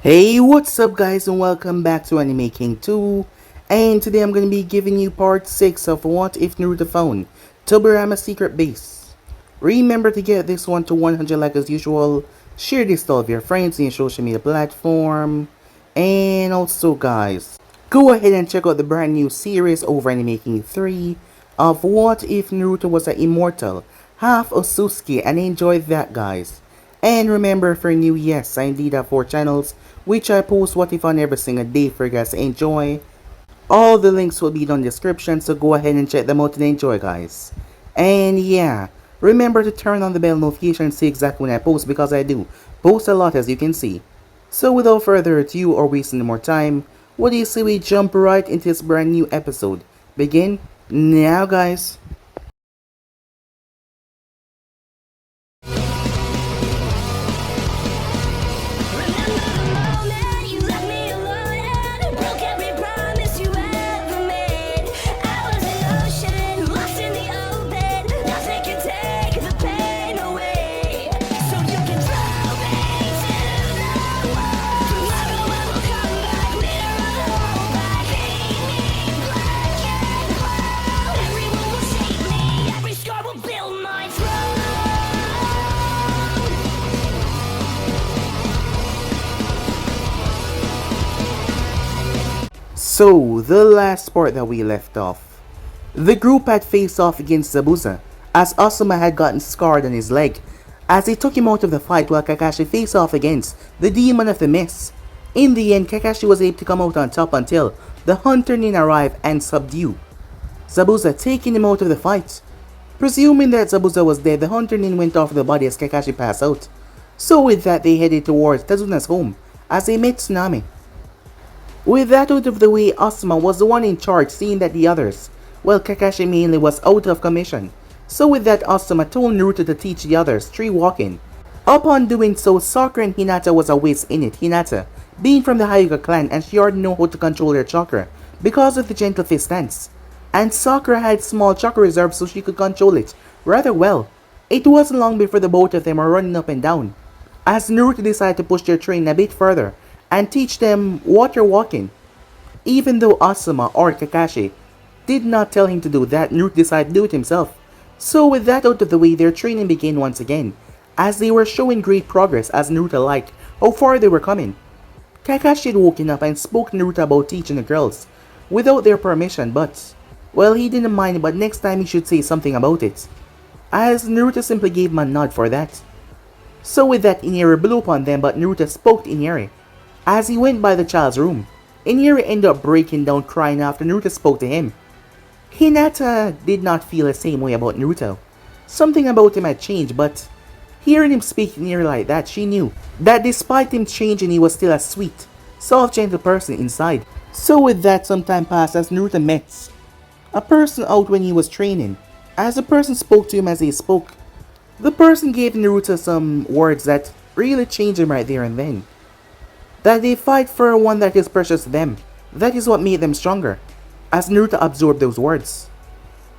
Hey, what's up guys, and welcome back to Anime King 2. And today I'm going to be giving you part 6 of What If Naruto Found Tobirama Secret Base. Remember to get this one to 100 like as usual, share this to all of your friends in your social media platform, and also guys, go ahead and check out the brand new series over Anime King 3 of What If Naruto Was an Immortal, half Osusuki, and enjoy that guys. And remember, for new, yes, I indeed have 4 channels, which I post What If on every single day for you guys to enjoy. All the links will be down in the description, so go ahead and check them out and enjoy guys. And yeah, remember to turn on the bell notification and see exactly when I post, because I do post a lot as you can see. So without further ado or wasting more time, what do you say we jump right into this brand new episode? Begin now guys. So, the last part that we left off. The group had faced off against Zabuza, as Asuma had gotten scarred on his leg, as they took him out of the fight while Kakashi faced off against the Demon of the Mist. In the end, Kakashi was able to come out on top until the Hunter Nin arrived and subdued Zabuza, taking him out of the fight. Presuming that Zabuza was dead, the Hunter Nin went off the body as Kakashi passed out. So with that, they headed towards Tazuna's home, as they met Tsunami. With that out of the way, Asuma was the one in charge, seeing that the others, well, Kakashi mainly, was out of commission. So with that, Asuma told Naruto to teach the others tree walking. Upon doing so, Sakura and Hinata was a whiz in it. Hinata being from the Hyuga clan, and she already knew how to control her chakra because of the gentle fist stance. And Sakura had small chakra reserves, so she could control it rather well. It wasn't long before the both of them were running up and down, as Naruto decided to push their train a bit further and teach them water walking. Even though Asuma or Kakashi did not tell him to do that, Naruto decided to do it himself. So with that out of the way, their training began once again, as they were showing great progress, as Naruto liked how far they were coming. Kakashi had woken up and spoke to Naruto about teaching the girls without their permission, but, well, he didn't mind, but next time he should say something about it, as Naruto simply gave him a nod for that. So with that, Inari blew upon them, but Naruto spoke to Inari. As he went by the child's room, Inari ended up breaking down crying after Naruto spoke to him. Hinata did not feel the same way about Naruto. Something about him had changed, but hearing him speak to Inari like that, she knew that despite him changing, he was still a sweet, soft, gentle person inside. So with that, some time passed as Naruto met a person out when he was training. As the person spoke to him as he spoke, the person gave Naruto some words that really changed him right there and then. That they fight for one that is precious to them. That is what made them stronger, as Naruto absorbed those words.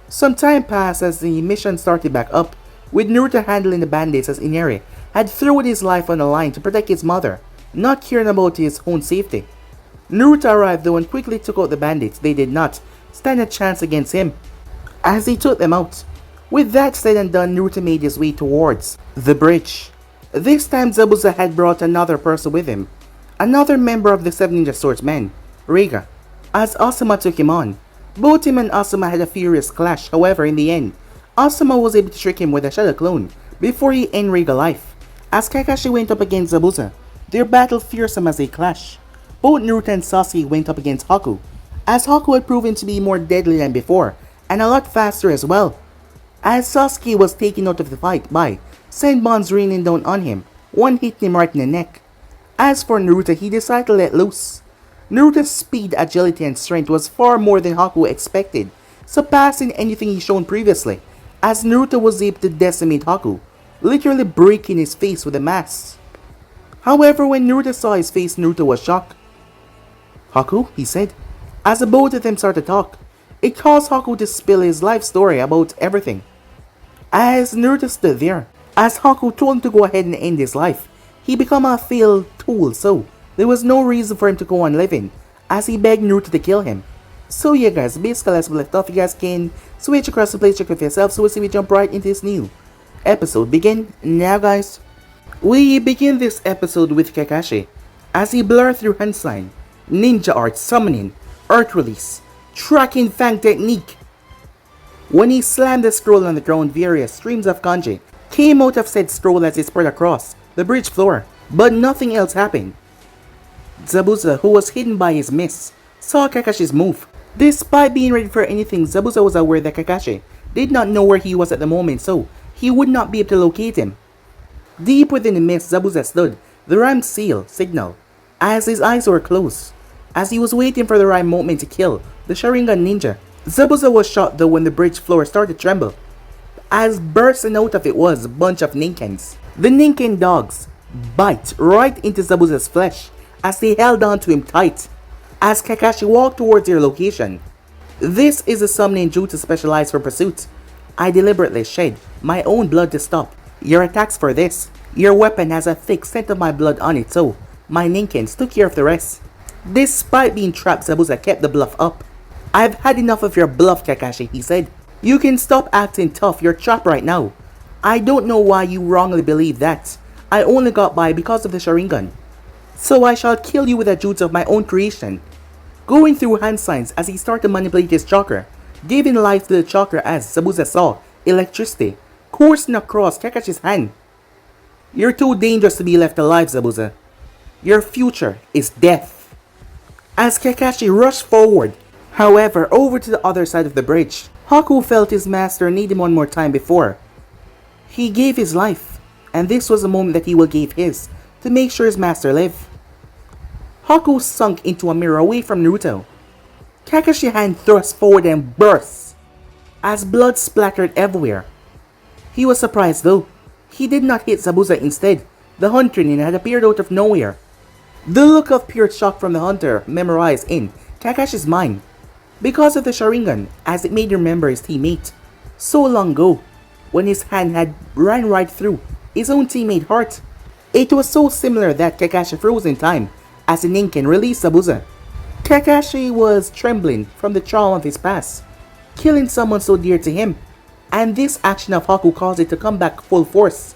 Some time passed as the mission started back up, with Naruto handling the bandits as Inari had thrown his life on the line to protect his mother, not caring about his own safety. Naruto arrived though and quickly took out the bandits. They did not stand a chance against him, as he took them out. With that said and done, Naruto made his way towards the bridge. This time Zabuza had brought another person with him. Another member of the 7 Ninja Swordsmen, Riga, as Asuma took him on. Both him and Asuma had a furious clash. However, in the end, Asuma was able to trick him with a shadow clone before he ended Riga's life. As Kakashi went up against Zabuza, their battle fearsome as they clash. Both Naruto and Sasuke went up against Haku, as Haku had proven to be more deadly than before, and a lot faster as well. As Sasuke was taken out of the fight by Senbon's raining down on him, one hit him right in the neck. As for Naruto, he decided to let loose. Naruto's speed, agility, and strength was far more than Haku expected, surpassing anything he's shown previously, as Naruto was able to decimate Haku, literally breaking his face with a mask. However, when Naruto saw his face, Naruto was shocked. "Haku," he said, as the both of them started to talk. It caused Haku to spill his life story about everything. As Naruto stood there, as Haku told him to go ahead and end his life, he became a failed tool, so there was no reason for him to go on living, as he begged Naruto to kill him. So yeah guys, basically as we left off, you guys can switch across the place, check it for yourself, so we'll see we jump right into this new episode. Begin now guys. We begin this episode with Kakashi, as he blurs through hand sign, ninja art, summoning, earth release, tracking fang technique. When he slammed the scroll on the ground, various streams of kanji came out of said scroll as it spread across the bridge floor, but nothing else happened. Zabuza, who was hidden by his mist, saw Kakashi's move. Despite being ready for anything, Zabuza was aware that Kakashi did not know where he was at the moment, so he would not be able to locate him. Deep within the mist, Zabuza stood, the rhyme seal signal, as his eyes were closed, as he was waiting for the right moment to kill the Sharingan ninja. Zabuza was shocked though when the bridge floor started to tremble, as bursting out of it was a bunch of Ninkens. The Ninken dogs bite right into Zabuza's flesh as they held on to him tight, as Kakashi walked towards their location. This is a summoning jutsu specialized for pursuit. I deliberately shed my own blood to stop your attacks for this. Your weapon has a thick scent of my blood on it, so my Ninkens took care of the rest. Despite being trapped, Zabuza kept the bluff up. I've had enough of your bluff, Kakashi, he said. You can stop acting tough, you're trapped right now. I don't know why you wrongly believe that. I only got by because of the Sharingan. So I shall kill you with a jutsu of my own creation. Going through hand signs as he started to manipulate his chakra, giving life to the chakra as Zabuza saw electricity coursing across Kakashi's hand. You're too dangerous to be left alive, Zabuza. Your future is death. As Kakashi rushed forward, however, over to the other side of the bridge, Haku felt his master need him one more time before he gave his life, and this was the moment that he will give his to make sure his master lived. Haku sunk into a mirror away from Naruto. Kakashi's hand thrust forward and burst as blood splattered everywhere. He was surprised though. He did not hit Zabuza. Instead, the hunter nin had appeared out of nowhere. The look of pure shock from the hunter memorized in Kakashi's mind because of the Sharingan, as it made him remember his teammate so long ago when his hand had ran right through his own teammate heart. It was so similar that Kakashi froze in time as the Ninken released Zabuza. Kakashi was trembling from the trauma of his past, killing someone so dear to him, and this action of Haku caused it to come back full force.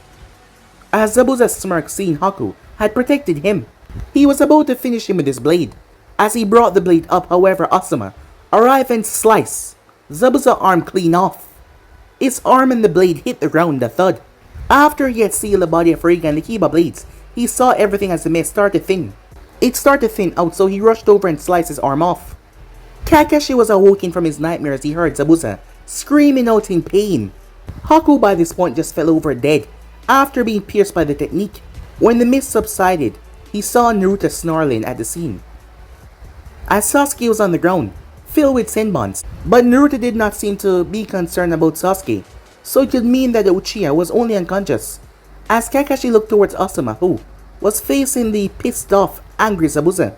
As Zabuza's smirk seeing Haku had protected him, he was about to finish him with his blade. As he brought the blade up, however, Asuma arrived and sliced Zabuza's arm clean off. His arm and the blade hit the ground with a thud. After he had sealed the body of Reiga and the Kiba blades, he saw everything as the mist started to thin. It started to thin out, so he rushed over and sliced his arm off. Kakashi was awoken from his nightmare as he heard Zabuza screaming out in pain. Haku by this point just fell over dead after being pierced by the technique. When the mist subsided, he saw Naruto snarling at the scene, as Sasuke was on the ground, filled with senbons. But Naruto did not seem to be concerned about Sasuke, so it could mean that the Uchiha was only unconscious. As Kakashi looked towards Asuma, who was facing the pissed off, angry Zabuza.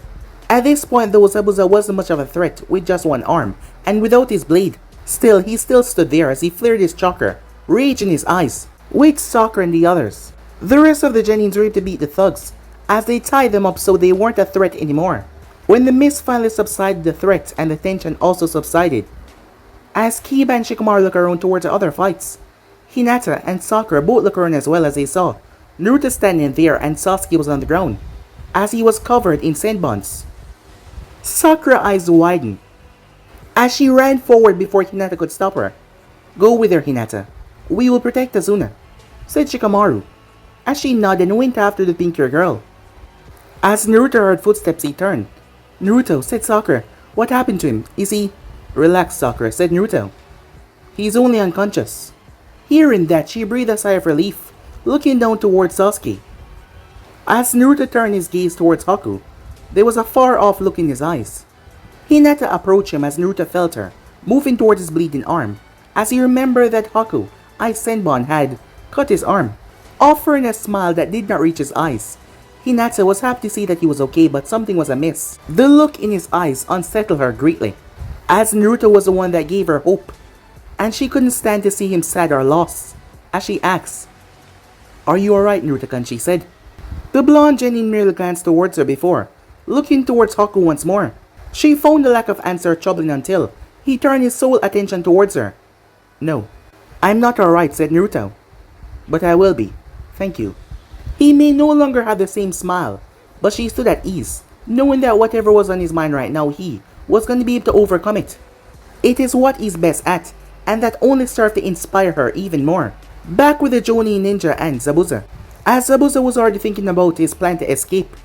At this point though, Zabuza wasn't much of a threat with just one arm and without his blade. Still, he still stood there as he flared his chakra, rage in his eyes, with Sakura and the others. The rest of the Genins were able to beat the thugs as they tied them up so they weren't a threat anymore. When the mist finally subsided, the threat and the tension also subsided. As Kiba and Shikamaru looked around towards the other fights, Hinata and Sakura both looked around as well as they saw Naruto standing there and Sasuke was on the ground, as he was covered in senbons. Sakura's eyes widened as she ran forward before Hinata could stop her. Go with her, Hinata. We will protect Azuna, said Shikamaru, as she nodded and went after the pink-haired girl. As Naruto heard footsteps, he turned. Naruto, said Sakura. What happened to him? Is he... Relax, Sakura, said Naruto. He's only unconscious. Hearing that, she breathed a sigh of relief, looking down towards Sasuke. As Naruto turned his gaze towards Haku, there was a far-off look in his eyes. Hinata approached him as Naruto felt her, moving towards his bleeding arm, as he remembered that Haku, Ice Senbon, had cut his arm. Offering a smile that did not reach his eyes, Hinata was happy to see that he was okay, but something was amiss. The look in his eyes unsettled her greatly, as Naruto was the one that gave her hope, and she couldn't stand to see him sad or lost. As she asked, "Are you alright, Naruto-kun?" she said. The blonde Genin merely glanced towards her before looking towards Haku once more. She found the lack of answer troubling until he turned his sole attention towards her. "No, I'm not alright," said Naruto. "But I will be. Thank you." He may no longer have the same smile, but she stood at ease, knowing that whatever was on his mind right now, he was going to be able to overcome it. It is what he's best at, and that only served to inspire her even more. Back with the Jonin ninja and Zabuza, as Zabuza was already thinking about his plan to escape.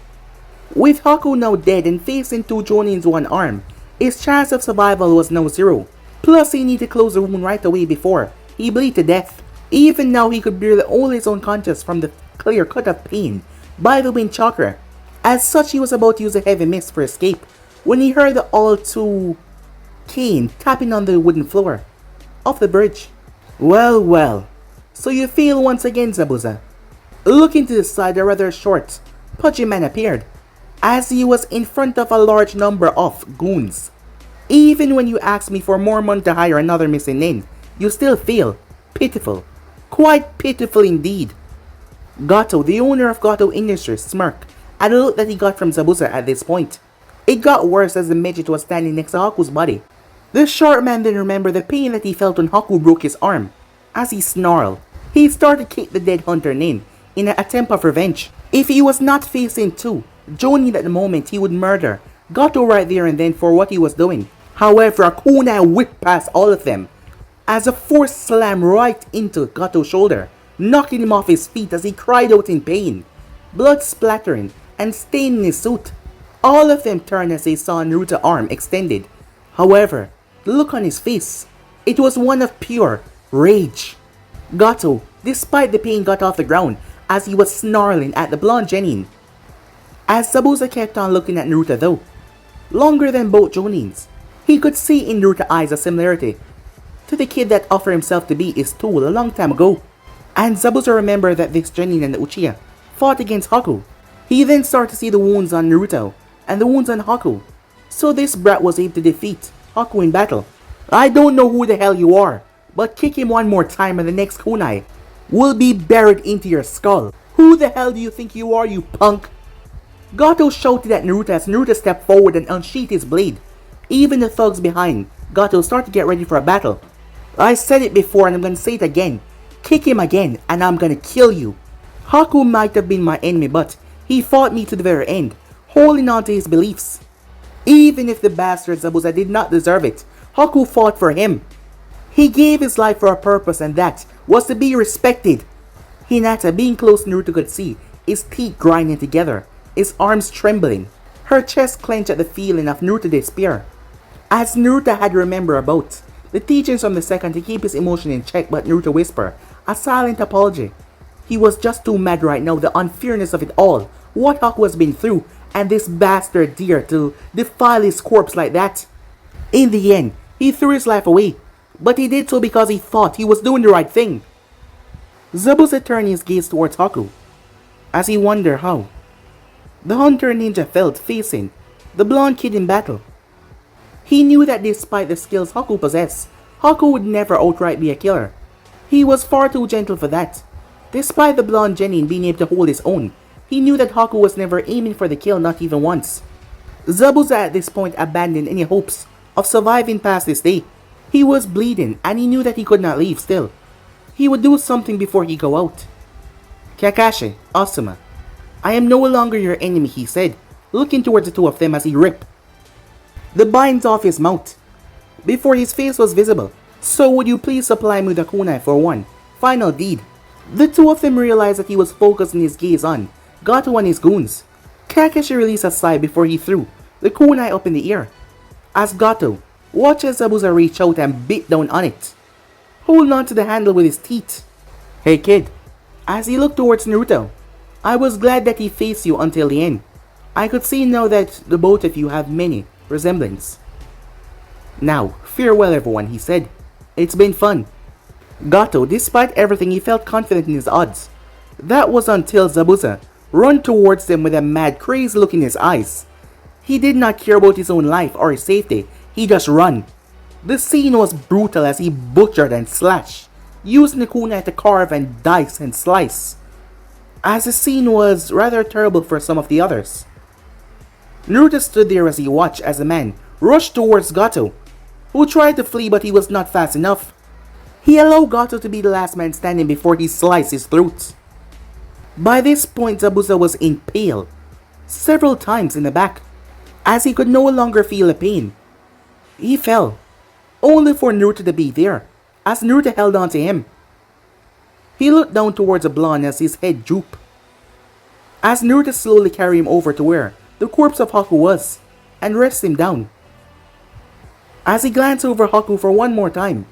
With Haku now dead and facing two Jonins one arm, his chance of survival was now zero. Plus he needed to close the wound right away before he bleed to death. Even now he could barely hold his own conscience from the clear cut of pain by the wind chakra. As such, he was about to use a heavy mist for escape when he heard the all too cane tapping on the wooden floor of the bridge. "Well, well, so you fail once again, Zabuza." Looking to the side, a rather short, pudgy man appeared, as he was in front of a large number of goons. "Even when you asked me for more money to hire another missing nin, you still fail. Pitiful. Quite pitiful indeed." Gato, the owner of Gato Industries, smirked at the look that he got from Zabuza at this point. It got worse as the midget was standing next to Haku's body. The short man then remembered the pain that he felt when Haku broke his arm. As he snarled, he started to kick the dead hunter in an attempt of revenge. If he was not facing two Jonin at the moment, he would murder Gato right there and then for what he was doing. However, a kunai whipped past all of them as a force slammed right into Gato's shoulder, knocking him off his feet as he cried out in pain, blood splattering and staining his suit. All of them turned as they saw Naruto's arm extended. However, the look on his face, it was one of pure rage. Gato, despite the pain, got off the ground as he was snarling at the blonde Genin. As Zabuza kept on looking at Naruto though, longer than both Jonins, he could see in Naruto's eyes a similarity to the kid that offered himself to be his tool a long time ago. And Zabuza remembered that this Genin and the Uchiha fought against Haku. He then started to see the wounds on Naruto and the wounds on Haku, so this brat was able to defeat Haku in battle. "I don't know who the hell you are, but kick him one more time and the next kunai will be buried into your skull. Who the hell do you think you are, you punk?" Gato shouted at Naruto as Naruto stepped forward and unsheathed his blade. Even the thugs behind Gato started to get ready for a battle. "I said it before and I'm gonna say it again. Kick him again and I'm gonna kill you." Haku might have been my enemy, but he fought me to the very end, holding on to his beliefs. Even if the bastard Zabuza did not deserve it, Haku fought for him. He gave his life for a purpose, and that was to be respected. Hinata, being close to Naruto, could see his teeth grinding together, his arms trembling, her chest clenched at the feeling of Naruto's despair. As Naruto had remembered about the teachings from the second to keep his emotion in check, but Naruto whispered a silent apology. He was just too mad right now, the unfairness of it all, what Haku has been through, and this bastard deer to defile his corpse like that. In the end, he threw his life away, but he did so because he thought he was doing the right thing. Zabuza turned his gaze towards Haku, as he wondered how the hunter ninja felt facing the blonde kid in battle. He knew that despite the skills Haku possessed, Haku would never outright be a killer. He was far too gentle for that. Despite the blonde Genin being able to hold his own, he knew that Haku was never aiming for the kill, not even once. Zabuza at this point abandoned any hopes of surviving past this day. He was bleeding and he knew that he could not leave still. He would do something before he go out. "Kakashi, Asuma, I am no longer your enemy," he said, looking towards the two of them as he ripped the binds off his mouth before his face was visible. "So would you please supply me with a kunai for one final deed?" The two of them realized that he was focusing his gaze on Gato and his goons. Kakashi released a sigh before he threw the kunai up in the air, as Gato watched as Zabuza reach out and beat down on it, holding on to the handle with his teeth. "Hey kid," as he looked towards Naruto, "I was glad that he faced you until the end. I could see now that the both of you have many resemblance. Now, farewell everyone," he said. "It's been fun." Gato, despite everything, he felt confident in his odds. That was until Zabuza ran towards them with a mad, crazy look in his eyes. He did not care about his own life or his safety, he just ran. The scene was brutal as he butchered and slashed, using the kunai to carve and dice and slice, as the scene was rather terrible for some of the others. Naruto stood there as he watched as the man rushed towards Gato, who tried to flee but he was not fast enough. He allowed Gato to be the last man standing before he sliced his throat. By this point, Zabuza was impaled several times in the back. As he could no longer feel the pain, he fell, only for Naruto to be there, as Naruto held on to him. He looked down towards the blonde as his head drooped, as Naruto slowly carried him over to where the corpse of Haku was, and rested him down. As he glanced over Haku for one more time,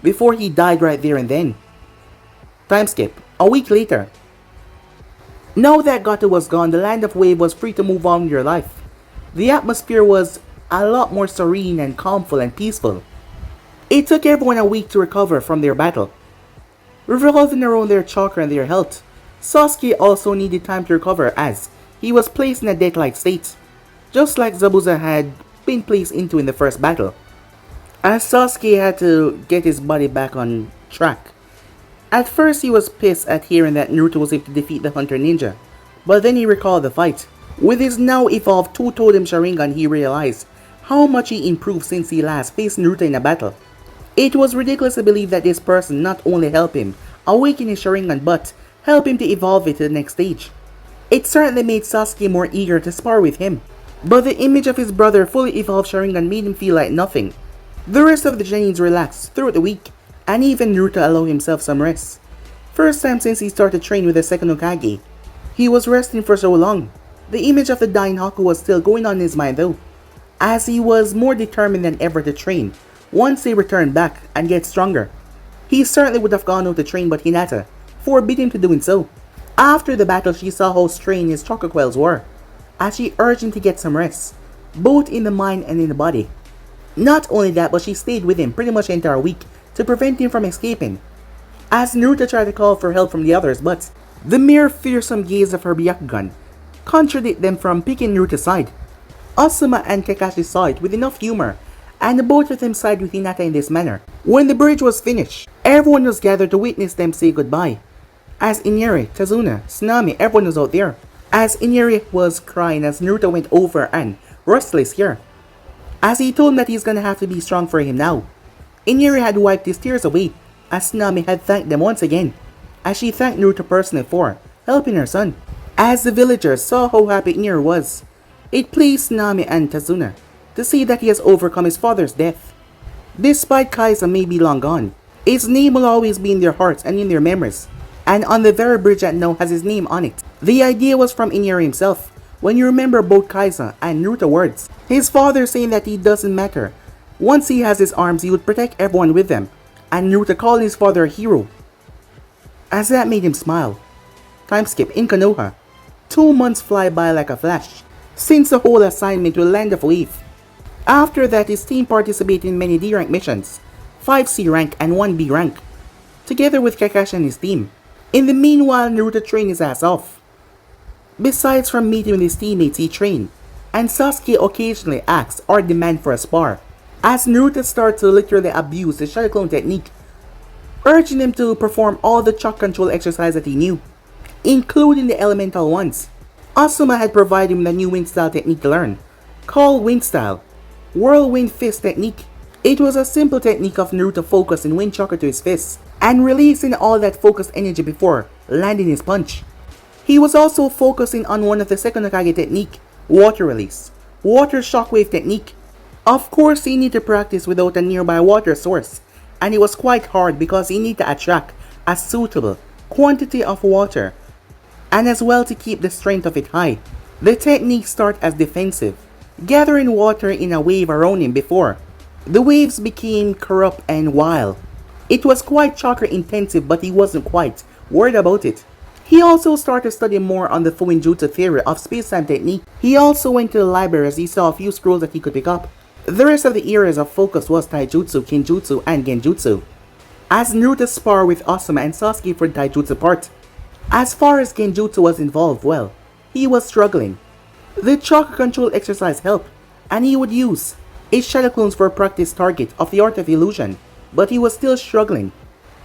before he died right there and then. Time skip, a week later. Now that Gato was gone, the land of Wave was free to move on with your life. The atmosphere was a lot more serene and calmful and peaceful. It took everyone a week to recover from their battle. Revolving around their chakra and their health, Sasuke also needed time to recover as he was placed in a death-like state, just like Zabuza had been placed into in the first battle. As Sasuke had to get his body back on track. At first he was pissed at hearing that Naruto was able to defeat the Hunter Ninja, but then he recalled the fight. With his now evolved two-totem Sharingan, he realized how much he improved since he last faced Naruto in a battle. It was ridiculous to believe that this person not only helped him awaken his Sharingan but helped him to evolve it to the next stage. It certainly made Sasuke more eager to spar with him, but the image of his brother fully evolved Sharingan made him feel like nothing. The rest of the Genins relaxed throughout the week, and even Naruto allowed himself some rest. First time since he started training with the second Hokage. He was resting for so long. The image of the dying Haku was still going on in his mind though, as he was more determined than ever to train once they returned back and get stronger. He certainly would have gone out to train but Hinata forbid him to doing so. After the battle, she saw how strained his chakra coils were, as she urged him to get some rest, both in the mind and in the body. Not only that, but she stayed with him pretty much the entire week to prevent him from escaping, as Naruto tried to call for help from the others, but the mere fearsome gaze of her Byakugan contradicted them from picking Naruto's side. Asuma and Kakashi saw it with enough humor, and the both of them sided with Hinata in this manner. When the bridge was finished, everyone was gathered to witness them say goodbye. As Inari, Tazuna, Tsunami, everyone was out there. As Inari was crying as Naruto went over and restless here, as he told him that he's gonna have to be strong for him now. Inari had wiped his tears away, as Tsunami had thanked them once again, as she thanked Naruto personally for helping her son. As the villagers saw how happy Inari was, it pleased Tsunami and Tazuna to see that he has overcome his father's death. Despite Kaiza may be long gone, his name will always be in their hearts and in their memories, and on the very bridge that now has his name on it. The idea was from Inari himself, when you remember both Kaiza and Naruto words. His father saying that it doesn't matter. Once he has his arms, he would protect everyone with them, and Naruto calling his father a hero. As that made him smile. Time skip in Konoha. 2 months fly by like a flash, since the whole assignment to the Land of Wave. After that, his team participated in many D rank missions, 5 C rank and 1 B rank, together with Kakashi and his team. In the meanwhile, Naruto trained his ass off. Besides from meeting with his teammates, he trained, and Sasuke occasionally asked or demanded for a spar, as Naruto started to literally abuse the Shadow Clone technique, urging him to perform all the chakra control exercise that he knew, including the elemental ones. Asuma had provided him the new wind style technique to learn, called Wind Style, Whirlwind Fist technique. It was a simple technique of Naruto focusing wind chakra to his fists, and releasing all that focused energy before landing his punch. He was also focusing on one of the second Hokage technique, Water Release, Water Shockwave technique. Of course, he needed to practice without a nearby water source, and it was quite hard because he needed to attract a suitable quantity of water, and as well to keep the strength of it high. The technique started as defensive, gathering water in a wave around him before the waves became corrupt and wild. It was quite chakra intensive, but he wasn't quite worried about it. He also started studying more on the Fuinjutsu theory of space-time technique. He also went to the library as he saw a few scrolls that he could pick up. The rest of the areas of focus was Taijutsu, Kinjutsu, and Genjutsu, as Naruto sparred with Asuma and Sasuke for the Taijutsu part. As far as Genjutsu was involved, well, he was struggling. The chakra control exercise helped, and he would use his shadow clones for a practice target of the art of illusion, but he was still struggling.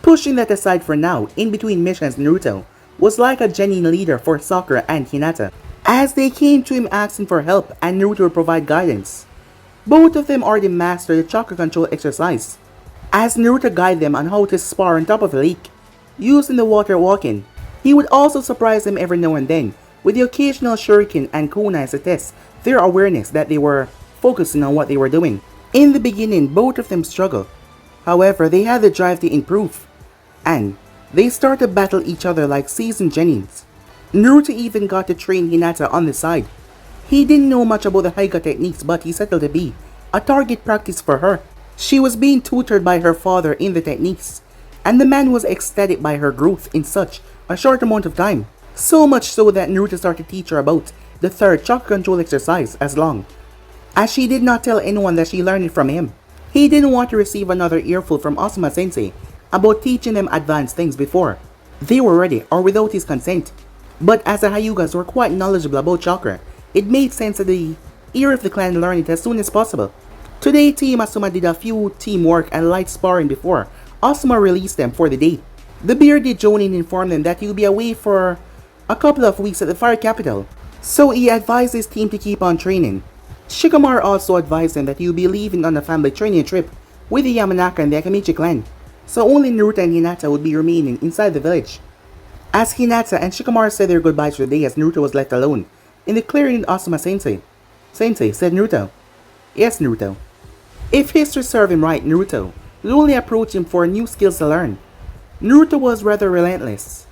Pushing that aside for now, in between missions, Naruto was like a genuine leader for Sakura and Hinata. as they came to him asking for help and Naruto would provide guidance. Both of them already mastered the chakra control exercise, as Naruto guided them on how to spar on top of a lake, using the water walking. He would also surprise them every now and then with the occasional shuriken and kunais to test their awareness that they were focusing on what they were doing. In the beginning, both of them struggled. However, they had the drive to improve, and they started to battle each other like seasoned genins. Naruto even got to train Hinata on the side. He didn't know much about the Haiga techniques, but he settled to be a target practice for her. She was being tutored by her father in the techniques, and the man was ecstatic by her growth in such a short amount of time. So much so that Naruto started to teach her about the third chakra control exercise as long as she did not tell anyone that she learned it from him. He didn't want to receive another earful from Asuma Sensei about teaching them advanced things before they were ready or without his consent. But as the Hyugas were quite knowledgeable about chakra, it made sense that the ear of the clan learn it as soon as possible. Today, Team Asuma did a few teamwork and light sparring before Asuma released them for the day. The bearded Jonin informed them that he would be away for a couple of weeks at the fire capital, so he advised his team to keep on training. Shikamaru also advised them that he would be leaving on a family training trip with the Yamanaka and the Akamichi clan, so only Naruto and Hinata would be remaining inside the village. As Hinata and Shikamaru said their goodbyes for the day as Naruto was left alone in the clearing with Asuma Sensei. Sensei, said Naruto. Yes, Naruto. If history served him right, Naruto would only approach him for new skills to learn. Naruto was rather relentless,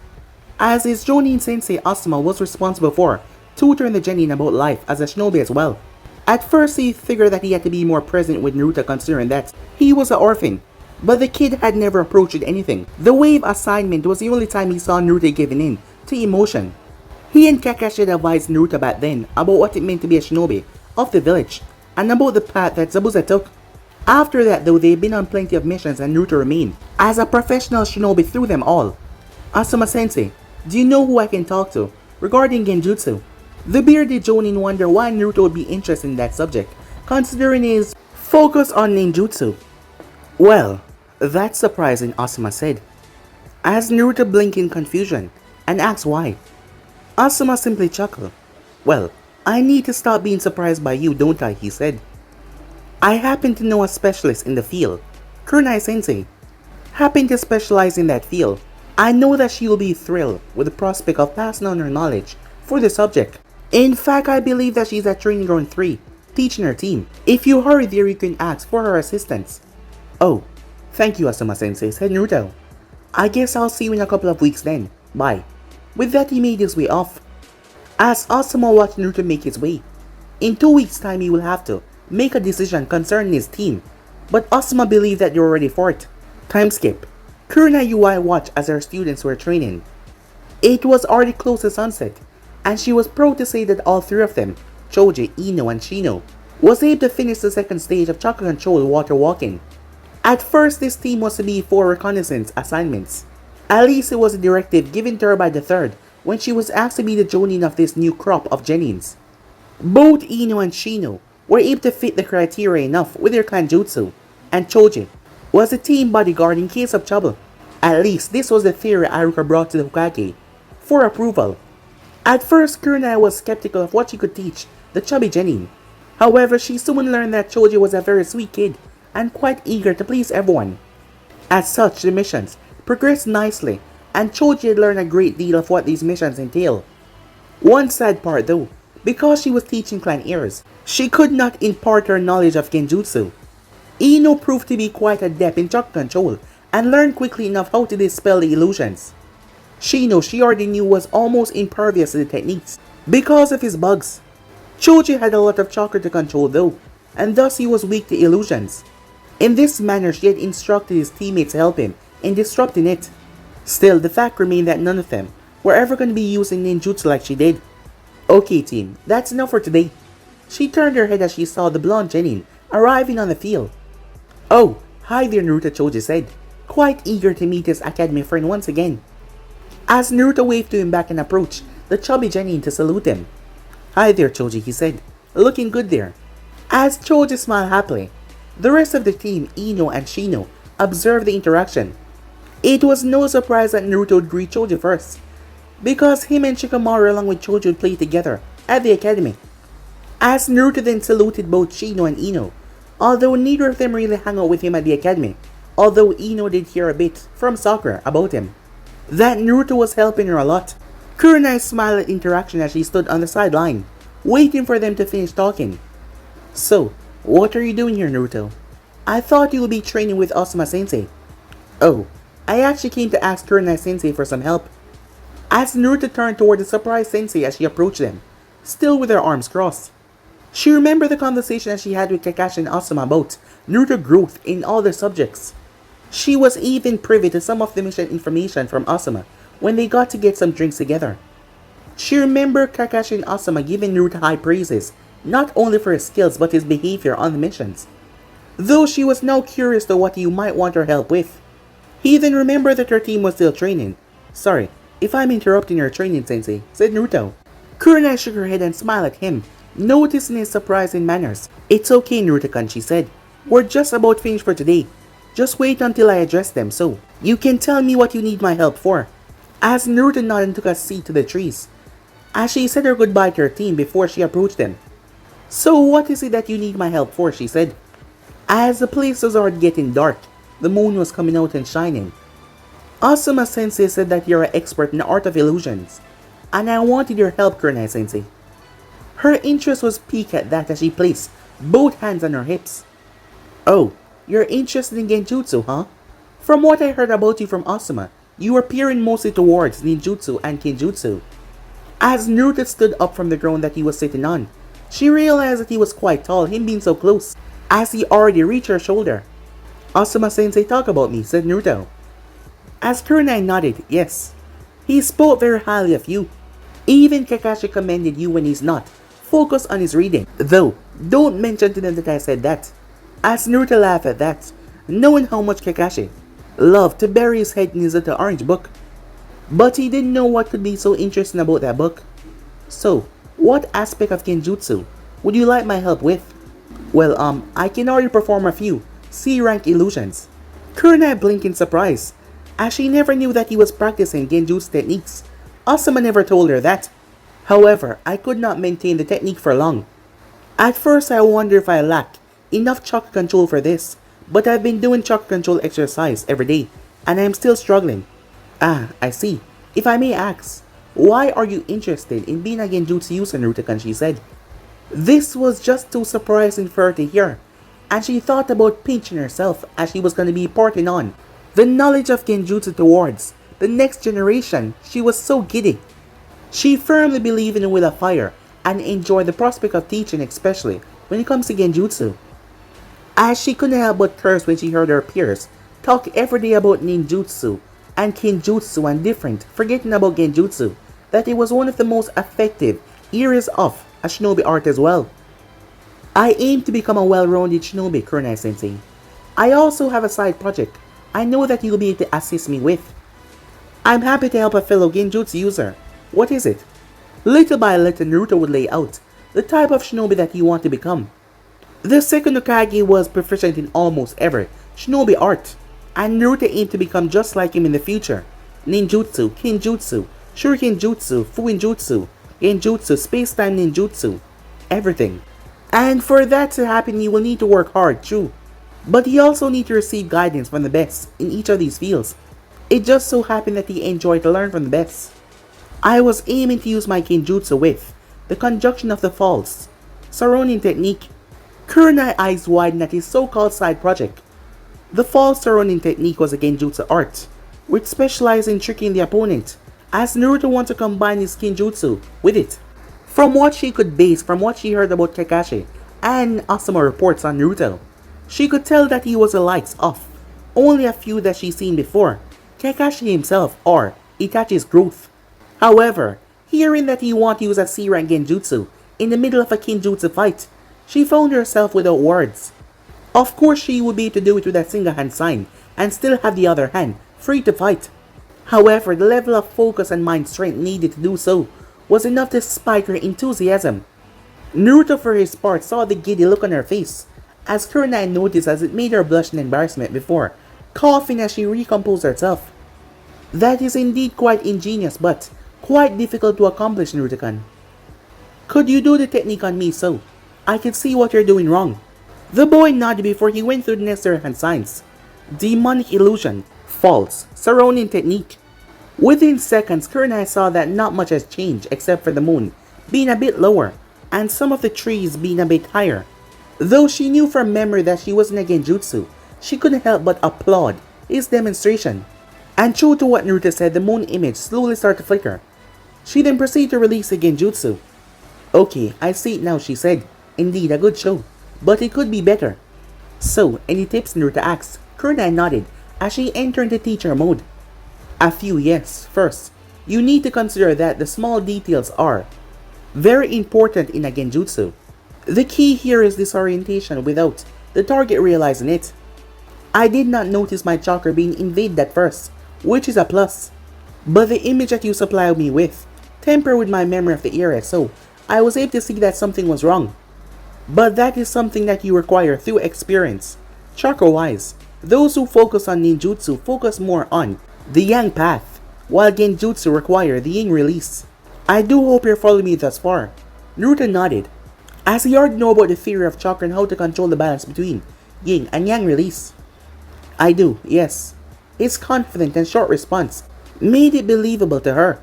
as his Jonin Sensei Asuma was responsible for tutoring the genin about life as a shinobi as well. At first he figured that he had to be more present with Naruto considering that he was an orphan, but the kid had never approached anything. The wave assignment was the only time he saw Naruto giving in to emotion. He and Kakashi had advised Naruto back then about what it meant to be a shinobi of the village and about the path that Zabuza took. After that though, they've been on plenty of missions and Naruto remained as a professional shinobi through them all. Asuma Sensei, do you know who I can talk to regarding genjutsu? The bearded Jonin wondered why Naruto would be interested in that subject, considering his focus on ninjutsu. Well, that's surprising, Asuma said, as Naruto blinked in confusion and asked why. Asuma simply chuckled. Well, I need to stop being surprised by you, don't I, he said. I happen to know a specialist in the field, Kunai Sensei. Happen to specialize in that field. I know that she will be thrilled with the prospect of passing on her knowledge for the subject. In fact, I believe that she's at Training Ground 3, teaching her team. If you hurry there, you can ask for her assistance. Oh, thank you, Asuma Sensei, said Naruto. I guess I'll see you in a couple of weeks then. Bye. With that, he made his way off. As Asuma watched Naruto make his way, in 2 weeks' time he will have to make a decision concerning his team, but Asuma believed that they were ready for it. Time skip. Kurina UI watched as her students were training. It was already close to sunset, and she was proud to say that all three of them, Choji, Ino, and Shino, was able to finish the second stage of chakra control water walking. At first, this team was to be for reconnaissance assignments. At least it was a directive given to her by the third when she was asked to be the Jonin of this new crop of genins. Both Ino and Shino were able to fit the criteria enough with their clan jutsu, and Choji was a team bodyguard in case of trouble. At least this was the theory Aruka brought to the Hokage for approval. At first, Kurina was skeptical of what she could teach the chubby genin. However, she soon learned that Choji was a very sweet kid and quite eager to please everyone. As such, the missions progressed nicely, and Choji had learned a great deal of what these missions entail. One sad part though, because she was teaching clan heirs, she could not impart her knowledge of genjutsu. Ino proved to be quite adept in chakra control and learned quickly enough how to dispel the illusions. Shino, she already knew, was almost impervious to the techniques because of his bugs. Choji had a lot of chakra to control though, and thus he was weak to illusions. In this manner, she had instructed his teammates to help him in disrupting it. Still, the fact remained that none of them were ever going to be using ninjutsu like she did. Okay team, that's enough for today. She turned her head as she saw the blonde genin arriving on the field. Oh, hi there Naruto, Choji said, quite eager to meet his academy friend once again. As Naruto waved to him back and approached the chubby genin to salute him. Hi there Choji, he said, looking good there. As Choji smiled happily, the rest of the team, Ino and Shino, observed the interaction. It was no surprise that Naruto would greet Choji first, because him and Shikamaru along with Choji would play together at the academy. As Naruto then saluted both Shino and Ino, although neither of them really hung out with him at the academy, although Ino did hear a bit from Sakura about him, that Naruto was helping her a lot. Kurenai smiled at interaction as she stood on the sideline, waiting for them to finish talking. So, what are you doing here, Naruto? I thought you would be training with Asuma-sensei. Oh, I actually came to ask Kurenai-sensei for some help. As Naruto turned toward the surprised sensei as she approached them, still with her arms crossed. She remembered the conversation that she had with Kakashi and Asuma about Naruto growth in all their subjects. She was even privy to some of the mission information from Asuma when they got to get some drinks together. She remembered Kakashi and Asuma giving Naruto high praises, not only for his skills but his behavior on the missions. Though she was now curious to what you might want her help with. He then remembered that her team was still training. Sorry, if I'm interrupting your training, Sensei, said Naruto. Kurenai shook her head and smiled at him, noticing his surprising manners. It's okay, Naruto-kun, she said. We're just about finished for today. Just wait until I address them, so you can tell me what you need my help for. As Naruto nodded and took a seat to the trees, as she said her goodbye to her team before she approached them. So what is it that you need my help for, she said. As the place was already getting dark, the moon was coming out and shining. Asuma-sensei said that you're an expert in the art of illusions, and I wanted your help, Kurenai-sensei. Her interest was piqued at that as she placed both hands on her hips. Oh, you're interested in genjutsu, huh? From what I heard about you from Asuma, you are peering mostly towards ninjutsu and kenjutsu. As Naruto stood up from the ground that he was sitting on, she realized that he was quite tall, him being so close, as he already reached her shoulder. Asuma-sensei, talk about me, said Naruto. As Kurenai nodded, yes. He spoke very highly of you. Even Kakashi commended you when he's not focused on his reading. Though, don't mention to them that I said that. As Naruto laughed at that, knowing how much Kakashi loved to bury his head in his little orange book. But he didn't know what could be so interesting about that book. So, what aspect of genjutsu would you like my help with? Well, I can already perform a few C-rank illusions. Kurenai blinked in surprise, as she never knew that he was practicing genjutsu techniques. Asuma never told her that. However, I could not maintain the technique for long. At first I wondered if I lacked enough chakra control for this, but I've been doing chakra control exercise every day, and I'm still struggling. Ah, I see. If I may ask, why are you interested in being a genjutsu user, Naruto-kun, she said. This was just too surprising for her to hear, and she thought about pinching herself as she was going to be parting on the knowledge of genjutsu towards the next generation. She was so giddy. She firmly believed in the will of fire and enjoyed the prospect of teaching, especially when it comes to genjutsu. As she couldn't help but curse when she heard her peers talk every day about ninjutsu and kenjutsu and different, forgetting about genjutsu, that it was one of the most effective areas of a shinobi art as well. I aim to become a well-rounded shinobi, Kurenai-sensei. I also have a side project I know that you'll be able to assist me with. I'm happy to help a fellow genjutsu user. What is it? Little by little, Naruto would lay out the type of shinobi that he wanted to become. The second Hokage was proficient in almost every shinobi art, and Naruto aimed to become just like him in the future. Ninjutsu, kenjutsu, shurikenjutsu, fuinjutsu, genjutsu, space-time ninjutsu, everything. And for that to happen, you will need to work hard, true. But you also need to receive guidance from the best in each of these fields. It just so happened that he enjoyed to learn from the best. I was aiming to use my kenjutsu with the conjunction of the false surrounding technique. Kurenai eyes widened at his so-called side project. The false surrounding technique was a genjutsu art, which specialized in tricking the opponent, as Naruto wanted to combine his kenjutsu with it. From what she could base from what she heard about Kakashi and Asuma reports on Naruto, she could tell that he was the likes of only a few that she'd seen before, Kakashi himself or Itachi's growth. However, hearing that he wanted to use a C-rank genjutsu in the middle of a kenjutsu fight, she found herself without words. Of course she would be able to do it with a single hand sign and still have the other hand free to fight. However, the level of focus and mind strength needed to do so was enough to spike her enthusiasm. Naruto for his part saw the giddy look on her face, as Kurenai noticed as it made her blush in embarrassment before coughing as she recomposed herself. That is indeed quite ingenious but quite difficult to accomplish, Naruto-kun. Could you do the technique on me so I can see what you're doing wrong? The boy nodded before he went through the necessary hand signs. Demonic illusion, false, surrounding technique. Within seconds, Kurenai saw that not much has changed except for the moon being a bit lower and some of the trees being a bit higher. Though she knew from memory that she wasn't a genjutsu, she couldn't help but applaud his demonstration. And true to what Naruto said, the moon image slowly started to flicker. She then proceeded to release a genjutsu. Okay, I see it now, she said. Indeed, a good show, but it could be better. So, any tips, Naruto asked. Kurenai nodded as she entered the teacher mode. A few, yes. First, you need to consider that the small details are very important in a genjutsu. The key here is disorientation without the target realizing it. I did not notice my chakra being invaded at first, which is a plus. But the image that you supplied me with tempered with my memory of the area, so I was able to see that something was wrong. But that is something that you require through experience. Chakra-wise, those who focus on ninjutsu focus more on the yang path, while genjutsu require the yin release. I do hope you're following me thus far. Naruto nodded, as he already know about the theory of chakra and how to control the balance between yin and yang release. I do, yes. His confident and short response made it believable to her.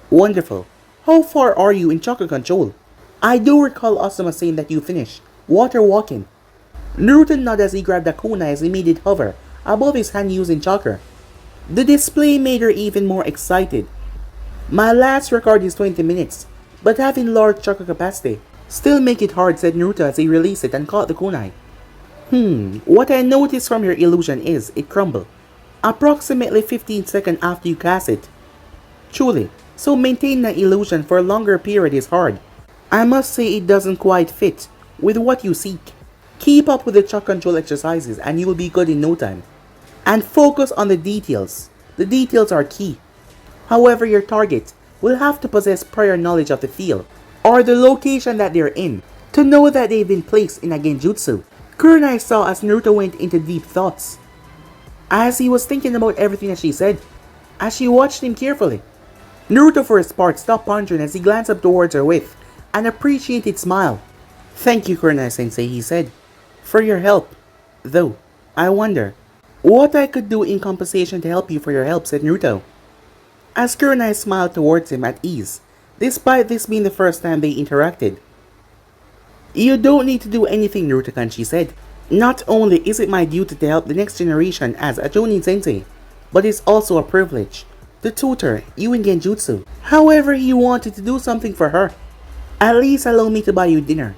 Wonderful. How far are you in chakra control? I do recall Asuma saying that you finished water walking. Naruto nodded as he grabbed a kunai as he made it hover above his hand using chakra. The display made her even more excited. My last record is 20 minutes, but having large chakra capacity still make it hard, said Naruto as he released it and caught the kunai. What I noticed from your illusion is it crumbled approximately 15 seconds after you cast it. Truly, so maintaining an illusion for a longer period is hard. I must say it doesn't quite fit with what you seek. Keep up with the chakra control exercises and you will be good in no time. And focus on the details. The details are key. However, your target will have to possess prior knowledge of the field or the location that they're in to know that they've been placed in a genjutsu. Kurenai saw as Naruto went into deep thoughts, as he was thinking about everything that she said, as she watched him carefully. Naruto for his part stopped pondering as he glanced up towards her with an appreciated smile. Thank you, Kurenai-sensei, he said, for your help. Though, I wonder what I could do in compensation to help you for your help, said Naruto, as Kurenai smiled towards him at ease, despite this being the first time they interacted. You don't need to do anything, Naruto-kan, she said. Not only is it my duty to help the next generation as a Jonin sensei, but it's also a privilege to tutor you in genjutsu. However, he wanted to do something for her. At least allow me to buy you dinner.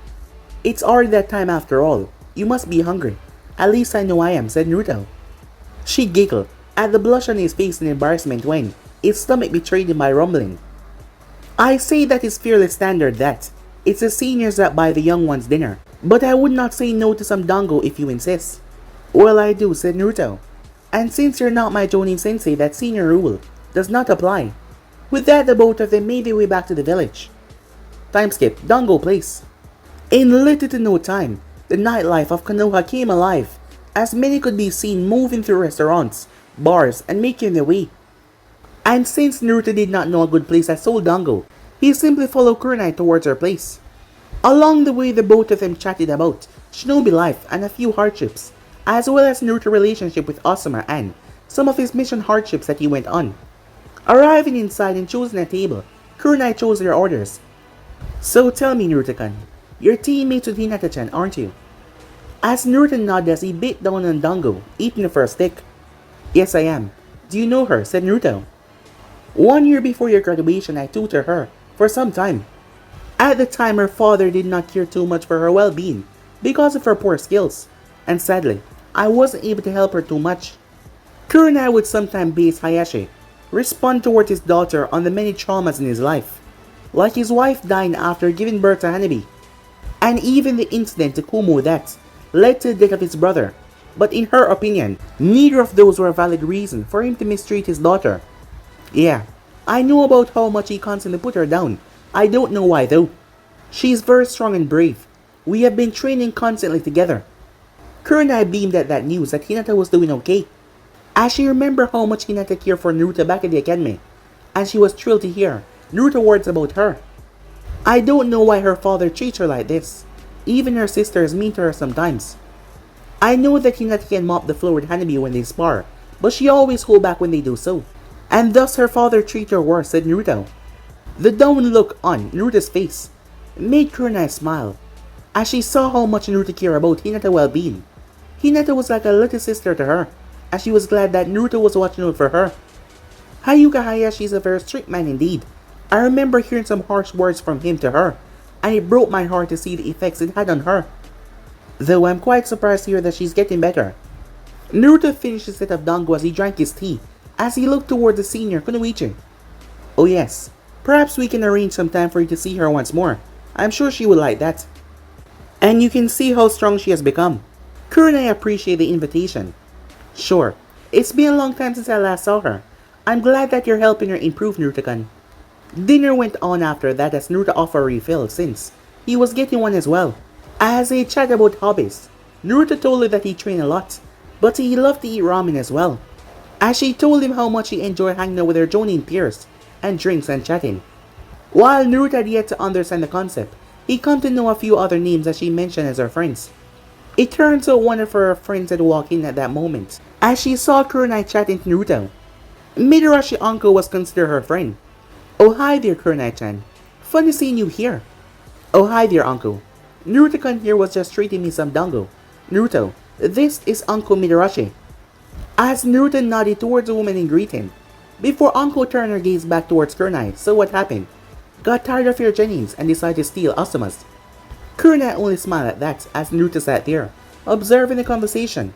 It's already that time after all. You must be hungry. At least I know I am, said Naruto. She giggled at the blush on his face in embarrassment when his stomach betrayed him by rumbling. I say that is fairly standard that it's the seniors that buy the young ones dinner, but I would not say no to some dango if you insist. Well, I do, said Naruto. And since you're not my Jonin sensei, that senior rule does not apply. With that, the both of them made their way back to the village. Time skip, dango place. In little to no time, the nightlife of Konoha came alive, as many could be seen moving through restaurants, bars, and making their way. And since Naruto did not know a good place that sold dango, he simply followed Kurenai towards her place. Along the way, the both of them chatted about shinobi life and a few hardships, as well as Naruto's relationship with Asuma and some of his mission hardships that he went on. Arriving inside and choosing a table, Kurenai chose their orders. So tell me, Naruto-kan, you're teammates with Hinata-chan, aren't you? As Naruto nodded as he bit down on dango, eating the first stick. Yes, I am. Do you know her? Said Naruto. 1 year before your graduation, I tutored her for some time. At the time, her father did not care too much for her well-being because of her poor skills, and sadly, I wasn't able to help her too much. Kurenai would sometimes base Hayashi respond towards his daughter on the many traumas in his life, like his wife dying after giving birth to Hanabi, and even the incident to Kumo that led to the death of his brother. But in her opinion, neither of those were a valid reason for him to mistreat his daughter. Yeah, I know about how much he constantly put her down. I don't know why though. She's very strong and brave. We have been training constantly together. Kurenai beamed at that news that Hinata was doing okay, as she remembered how much Hinata cared for Naruto back at the academy, and she was thrilled to hear Naruto's words about her. I don't know why her father treats her like this. Even her sister is mean to her sometimes. I know that Hinata can mop the floor with Hanabi when they spar, but she always hold back when they do so. And thus her father treats her worse, said Naruto. The down look on Naruto's face made Kurenai smile, as she saw how much Naruto cared about Hinata's well-being. Hinata was like a little sister to her, as she was glad that Naruto was watching out for her. Hayuka Hayashi is a very strict man indeed. I remember hearing some harsh words from him to her, and it broke my heart to see the effects it had on her. Though I'm quite surprised to hear that she's getting better. Naruto finished his set of dango as he drank his tea, as he looked toward the senior Kunoichi. Oh yes, perhaps we can arrange some time for you to see her once more. I'm sure she would like that. And you can see how strong she has become. Kurenai appreciated the invitation. Sure, it's been a long time since I last saw her. I'm glad that you're helping her improve, Naruto-kun. Dinner went on after that as Naruto offered a refill since he was getting one as well. As they chat about hobbies, Naruto told her that he trained a lot, but he loved to eat ramen as well. As she told him how much he enjoyed hanging out with her Jonin peers, and drinks and chatting. While Naruto had yet to understand the concept, he come to know a few other names that she mentioned as her friends. It turns out one of her friends had walked in at that moment, as she saw Kurenai chatting to Naruto. Midarashi uncle was considered her friend. Oh hi there Kurenai-chan. Funny seeing you here. Oh hi there uncle. Naruto-kun here was just treating me some dango. Naruto, this is Uncle Midarashi. As Naruto nodded towards the woman in greeting, before Uncle turned her gaze back towards Kurenai. So what happened? Got tired of your Genins and decided to steal Asuma's. Kurenai only smiled at that as Naruto sat there, observing the conversation.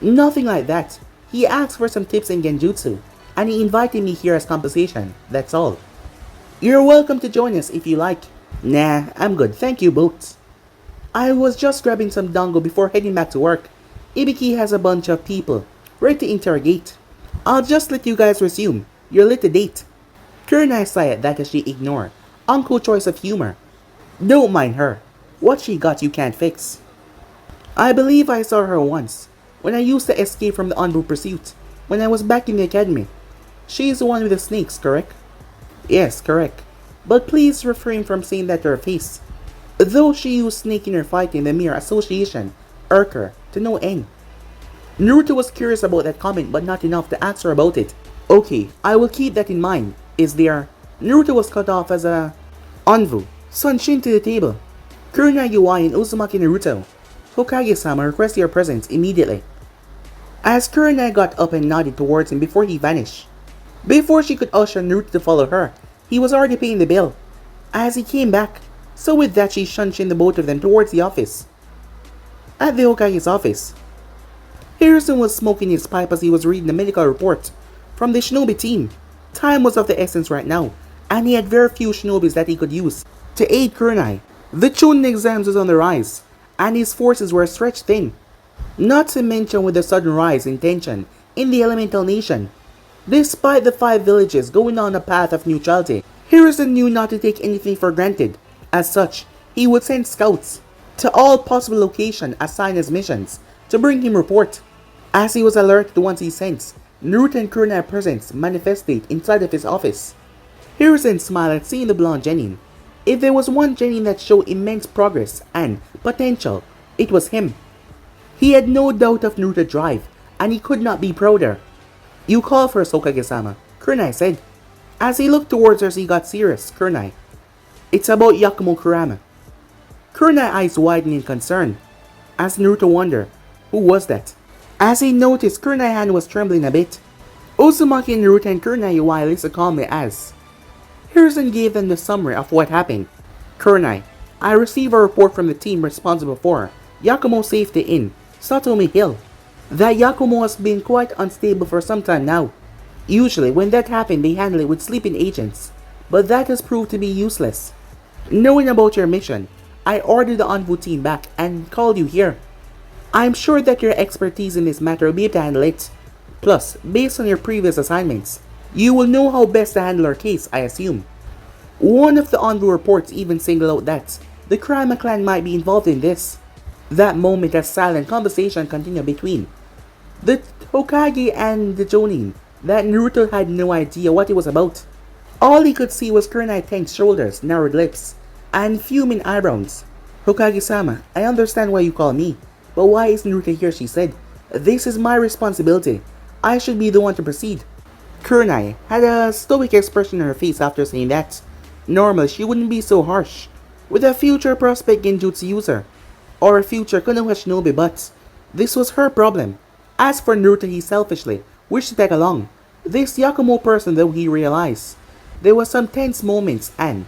Nothing like that. He asked for some tips in Genjutsu, and he invited me here as compensation, that's all. You're welcome to join us if you like. Nah, I'm good, thank you both. I was just grabbing some dango before heading back to work. Ibiki has a bunch of people ready to interrogate. I'll just let you guys resume your little date. Kurenai sighed at that as she ignored Uncle's choice of humor. Don't mind her. What she got you can't fix. I believe I saw her once, when I used to escape from the Anbu pursuit, when I was back in the academy. She's the one with the snakes, correct? Yes, correct. But please refrain from saying that to her face. Though she used snake in her fight in the mere association, irked her to no end. Naruto was curious about that comment but not enough to ask her about it. Okay, I will keep that in mind. Is there... Naruto was cut off as a... Anbu. Sunshin to the table. Kurenai Yuai and Uzumaki Naruto. Hokage-sama request your presence immediately. As Kurenai got up and nodded towards him before he vanished. Before she could usher Naruto to follow her, he was already paying the bill. As he came back, so with that she shunshined the both of them towards the office. At the Hokage's office, Harrison was smoking his pipe as he was reading the medical report from the shinobi team. Time was of the essence right now, and he had very few shinobis that he could use to aid Kurenai. The Chunin exams was on the rise, and his forces were stretched thin. Not to mention with the sudden rise in tension in the elemental nation. Despite the 5 villages going on a path of neutrality, Harrison knew not to take anything for granted. As such, he would send scouts to all possible locations assigned as missions to bring him report. As he was alerted once he sensed Naruto and Kurenai's presence manifested inside of his office. Harrison smiled at seeing the blonde Genin. If there was one Genin that showed immense progress and potential, it was him. He had no doubt of Naruto's drive, and he could not be prouder. You call for Hokage-sama, Kurenai said. As he looked towards her, he got serious. Kurenai. It's about Yakumo Kurama. Kurenai's eyes widened in concern, as Naruto wondered, who was that? As he noticed, Kurenai's hand was trembling a bit. Uzumaki and Naruto and Kurenai Yuai listened calmly as Harrison gave them the summary of what happened. Kurenai, I received a report from the team responsible for Yakumo's safety in Satomi Hill. That Yakumo has been quite unstable for some time now. Usually when that happened they handle it with sleeping agents, but that has proved to be useless. Knowing about your mission, I ordered the Anbu team back and called you here. I'm sure that your expertise in this matter will be able to handle it. Plus, based on your previous assignments, you will know how best to handle our case, I assume. One of the Anbu reports even singled out that the Kurama clan might be involved in this. That moment a silent conversation continued between the Hokage and the Jonin that Naruto had no idea what it was about. All he could see was Kurenai's tense shoulders, narrowed lips, and fuming eyebrows. Hokage-sama, I understand why you call me, but why is Naruto here, she said. This is my responsibility. I should be the one to proceed. Kurenai had a stoic expression on her face after saying that. Normally, she wouldn't be so harsh. With a future prospect genjutsu user, or a future Konoha shinobi, but this was her problem. As for Naruto, he selfishly wished to tag along. This Yakumo person, though, he realized there was some tense moments and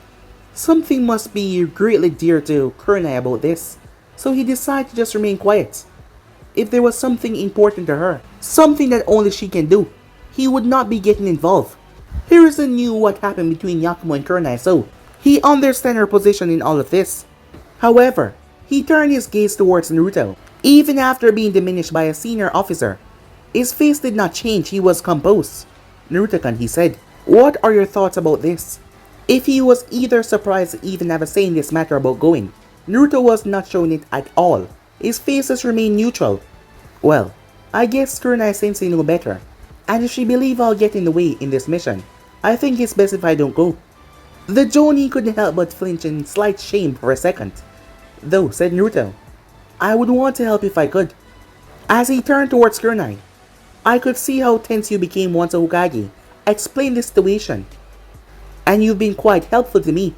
something must be greatly dear to Kurenai about this, so he decided to just remain quiet. If there was something important to her, something that only she can do, he would not be getting involved. Hiruzen knew what happened between Yakumo and Kurenai, so he understood her position in all of this. However, he turned his gaze towards Naruto. Even after being diminished by a senior officer, his face did not change, he was composed. Naruto-kun, he said, what are your thoughts about this? If he was either surprised to even have a say in this matter about going, Naruto was not showing it at all. His faces remained neutral. Well, I guess Kurenai-sensei knew better, and if she believe I'll get in the way in this mission, I think it's best if I don't go. The Jonin couldn't help but flinch in slight shame for a second. Though, said Naruto, I would want to help if I could. As he turned towards Kurenai, I could see how tense you became once a Hokage explained the situation. And you've been quite helpful to me,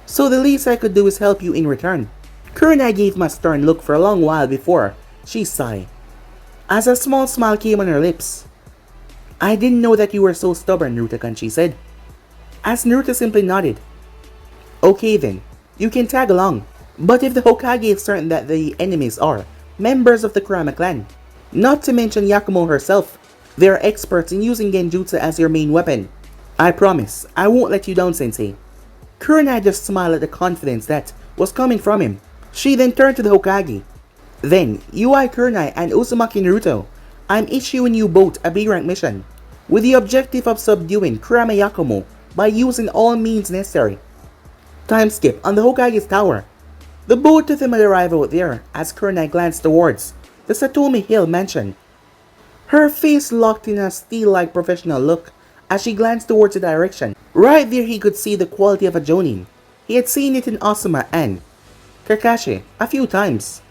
so the least I could do is help you in return. Kurenai gave him a stern look for a long while before she sighed, as a small smile came on her lips. I didn't know that you were so stubborn, Naruto-kun, she said. As Naruto simply nodded. Okay then, you can tag along. But if the Hokage is certain that the enemies are members of the Kurama clan, not to mention Yakumo herself, they are experts in using genjutsu as their main weapon. I promise, I won't let you down, sensei. Kurenai just smiled at the confidence that was coming from him. She then turned to the Hokage. Then, Yui Kurenai and Uzumaki Naruto, I'm issuing you both a B-rank mission, with the objective of subduing Kurama Yakumo by using all means necessary. Time skip on the Hokage's tower. The both of them had arrived out there as Kurenai glanced towards the Satomi Hill mansion. Her face locked in a steel-like professional look as she glanced towards the direction. Right there he could see the quality of a Jonin. He had seen it in Asuma and Kakashi a few times,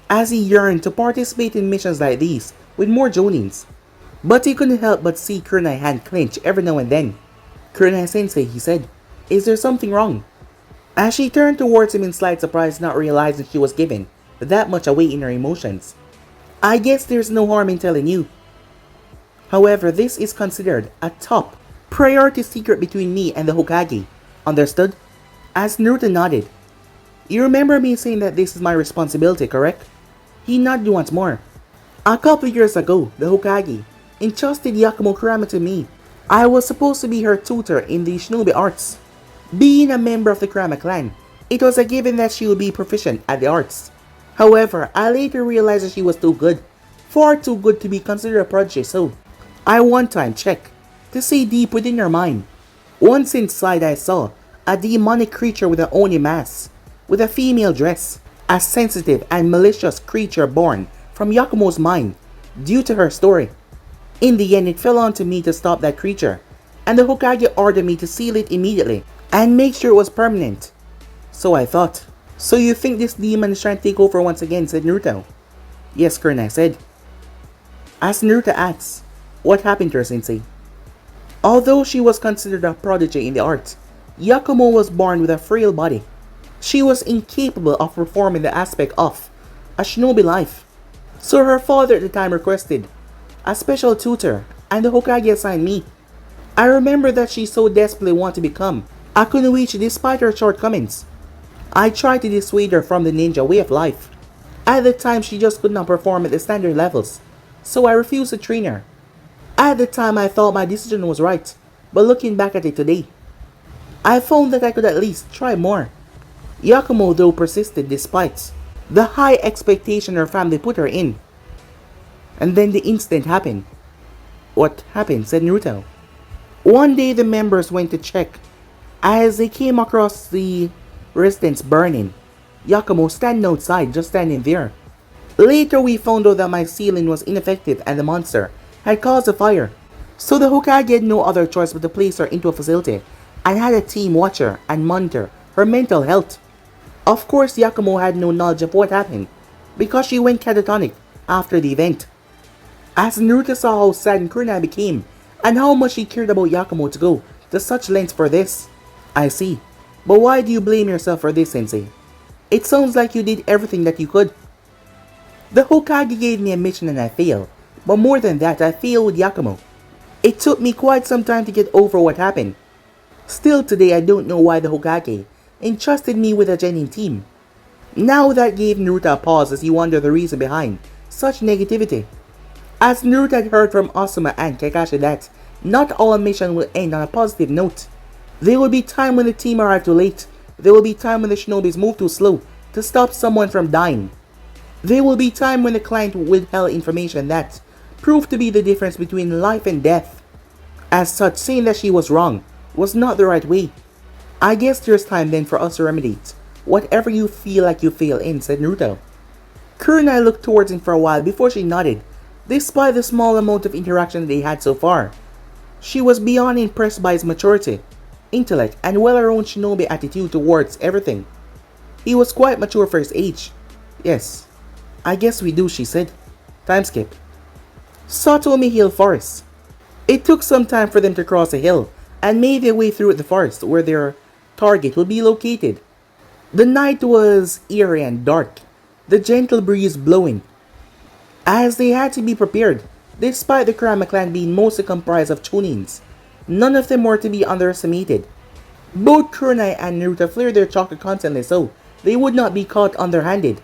as he yearned to participate in missions like these with more Jonins. But he couldn't help but see Kurenai's hand clench every now and then. Kurenai-sensei, he said, is there something wrong? As she turned towards him in slight surprise, not realizing she was giving that much away in her emotions. I guess there's no harm in telling you. However, this is considered a top priority secret between me and the Hokage. Understood? As Naruto nodded. You remember me saying that this is my responsibility, correct? He nodded once more. A couple years ago, the Hokage entrusted Yakumo Kurama to me. I was supposed to be her tutor in the shinobi arts. Being a member of the Kurama clan, it was a given that she would be proficient at the arts. However, I later realized that she was too good. Far too good to be considered a prodigy, so I one time checked to see deep within her mind. Once inside I saw a demonic creature with an oni mask, with a female dress. A sensitive and malicious creature born from Yakumo's mind due to her story. In the end, it fell on to me to stop that creature, and the Hokage ordered me to seal it immediately and make sure it was permanent. So I thought, so you think this demon is trying to take over once again, said Naruto. Yes, Kurenai said. As Naruto asked, what happened to her, sensei? Although she was considered a prodigy in the arts, Yakumo was born with a frail body. She was incapable of performing the aspect of a shinobi life. So her father at the time requested a special tutor, and the Hokage assigned me. I remember that she so desperately wanted to become a kunoichi despite her shortcomings. I tried to dissuade her from the ninja way of life. At the time, she just could not perform at the standard levels, so I refused to train her. At the time, I thought my decision was right, but looking back at it today, I found that I could at least try more. Yakumo though persisted despite the high expectation her family put her in. And then the incident happened. What happened? Said Naruto. One day the members went to check as they came across the residence burning. Yakumo standing outside, just standing there. Later we found out that my sealing was ineffective and the monster had caused a fire. So the Hokage had no other choice but to place her into a facility and had a team watch her and monitor her mental health. Of course, Yakumo had no knowledge of what happened, because she went catatonic after the event. As Naruto saw how saddened Kurenai became, and how much he cared about Yakumo to go to such lengths for this. I see. But why do you blame yourself for this, Sensei? It sounds like you did everything that you could. The Hokage gave me a mission and I failed, but more than that, I failed with Yakumo. It took me quite some time to get over what happened. Still today, I don't know why the Hokage entrusted me with a genuine team. Now that gave Naruto a pause as he wondered the reason behind such negativity. As Naruto had heard from Asuma and Kakashi that not all missions will end on a positive note. There will be time when the team arrive too late. There will be time when the shinobis move too slow to stop someone from dying. There will be time when the client withheld information that proved to be the difference between life and death. As such, saying that she was wrong was not the right way. I guess there's time then for us to remedy it. Whatever you feel like you fail in, said Naruto. Kurenai looked towards him for a while before she nodded, despite the small amount of interaction they had so far. She was beyond impressed by his maturity, intellect, and well-rounded shinobi attitude towards everything. He was quite mature for his age. Yes, I guess we do, she said. Time skip. Satomi Hill Forest. It took some time for them to cross a hill and made their way through the forest where their target would be located. The night was eerie and dark, the gentle breeze blowing. As they had to be prepared, despite the Kurama clan being mostly comprised of chonins, none of them were to be underestimated. Both Kurenai and Naruto flared their chakra constantly so they would not be caught underhanded.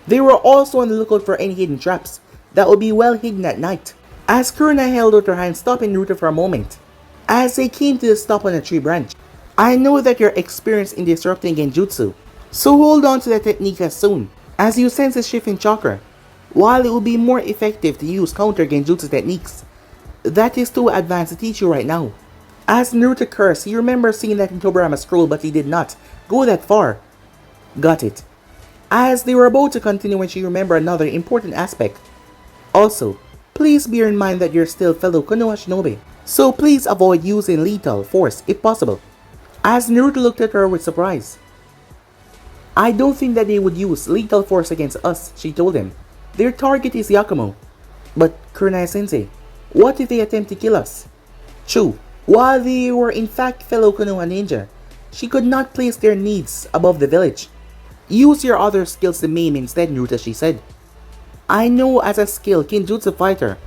They were also on the lookout for any hidden traps that would be well hidden at night. As Kurenai held out her hand, stopping Naruto for a moment, as they came to the stop on a tree branch. I know that you're experienced in disrupting genjutsu, so hold on to that technique as soon as you sense a shift in chakra. While it will be more effective to use counter genjutsu techniques, that is too advanced to teach you right now. As Naruto cursed, he remembers seeing that in Tobirama scroll, but he did not go that far. Got it. As they were about to continue when she remembered another important aspect. Also, please bear in mind that you're still fellow Konoha shinobi, so please avoid using lethal force if possible. As Naruto looked at her with surprise. I don't think that they would use lethal force against us, she told him. Their target is Yakumo. But Kurenai-sensei, what if they attempt to kill us? True, while they were in fact fellow Konoha ninja, she could not place their needs above the village. Use your other skills to maim instead, Naruto, she said. I know as a skilled genjutsu fighter.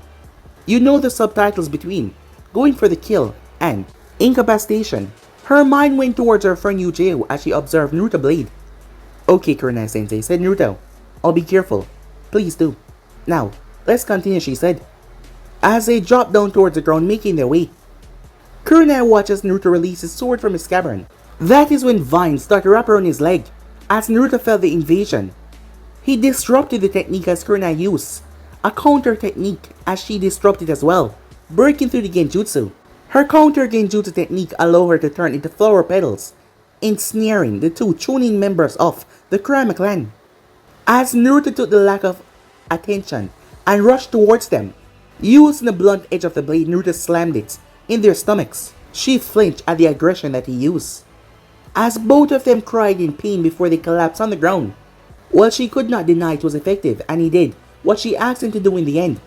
You know the subtitles between going for the kill and incapacitation. Her mind went towards her friend Yujiro as she observed Naruto blade. Okay, Kurenai-sensei, said Naruto. I'll be careful. Please do. Now, let's continue, she said. As they dropped down towards the ground, making their way. Kurenai watches Naruto release his sword from his scabbard. That is when vines start to wrap around his leg, as Naruto felt the invasion. He disrupted the technique as Kurenai used, a counter technique as she disrupted as well, breaking through the genjutsu. Her counter genjutsu technique allowed her to turn into flower petals, ensnaring the two chunin members of the Kurama clan. As Naruto took the lack of attention and rushed towards them, using the blunt edge of the blade, Naruto slammed it in their stomachs. She flinched at the aggression that he used, as both of them cried in pain before they collapsed on the ground. Well, she could not deny it was effective, and he did what she asked him to do in the end.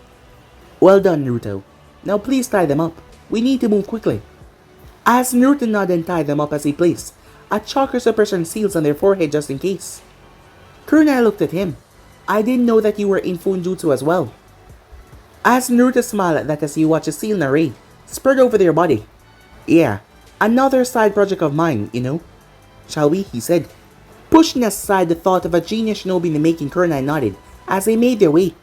Well done, Naruto. Now please tie them up. We need to move quickly. As Naruto nodded and tied them up as he placed a chakra suppression seals on their forehead just in case. Kurenai looked at him. I didn't know that you were in Funjutsu as well. As Naruto smiled at that as he watched a seal and a ray spread over their body. Yeah, another side project of mine, you know. Shall we? He said. Pushing aside the thought of a genius shinobi in the making, Kurenai nodded as they made their way.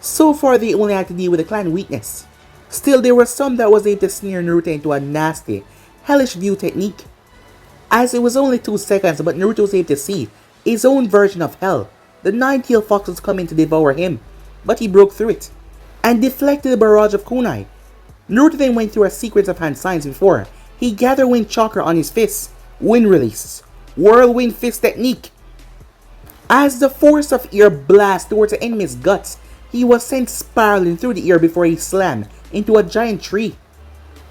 So far they only had to deal with a clan weakness. Still, there were some that was able to sneer Naruto into a nasty, hellish view technique. As it was only 2 seconds, but Naruto was able to see his own version of hell. The 9-tailed fox was coming to devour him, but he broke through it and deflected the barrage of kunai. Naruto then went through a sequence of hand signs before he gathered wind chakra on his fists. Wind release. Whirlwind fist technique. As the force of air blast towards the enemy's guts, he was sent spiraling through the air before he slammed into a giant tree.